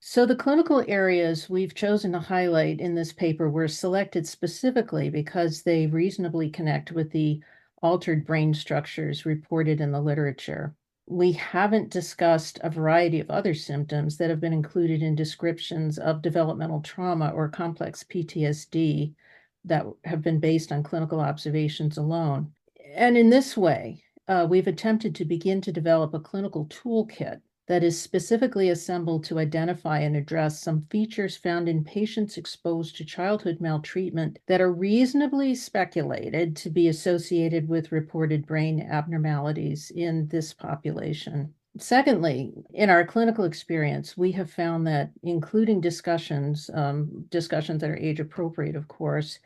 So the clinical areas we've chosen to highlight in this paper were selected specifically because they reasonably connect with the altered brain structures reported in the literature. We haven't discussed a variety of other symptoms that have been included in descriptions of developmental trauma or complex PTSD that have been based on clinical observations alone. And in this way, we've attempted to begin to develop a clinical toolkit that is specifically assembled to identify and address some features found in patients exposed to childhood maltreatment that are reasonably speculated to be associated with reported brain abnormalities in this population. Secondly, in our clinical experience, we have found that including discussions that are age appropriate, of course,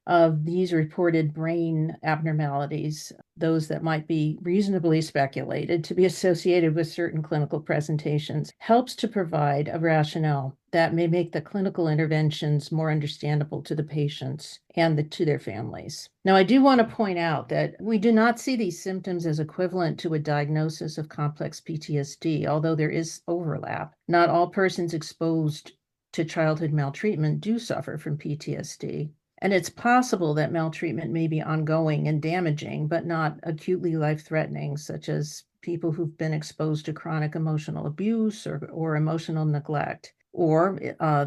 of these reported brain abnormalities, those that might be reasonably speculated to be associated with certain clinical presentations, helps to provide a rationale that may make the clinical interventions more understandable to the patients and to their families. Now, I do want to point out that we do not see these symptoms as equivalent to a diagnosis of complex PTSD, although there is overlap. Not all persons exposed to childhood maltreatment do suffer from PTSD. And it's possible that maltreatment may be ongoing and damaging, but not acutely life-threatening, such as people who've been exposed to chronic emotional abuse or emotional neglect. Or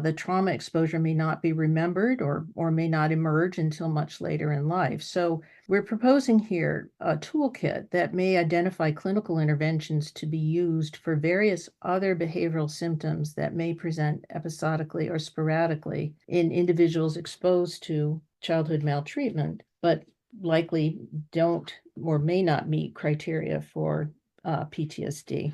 the trauma exposure may not be remembered or may not emerge until much later in life. So we're proposing here a toolkit that may identify clinical interventions to be used for various other behavioral symptoms that may present episodically or sporadically in individuals exposed to childhood maltreatment, but likely don't or may not meet criteria for PTSD.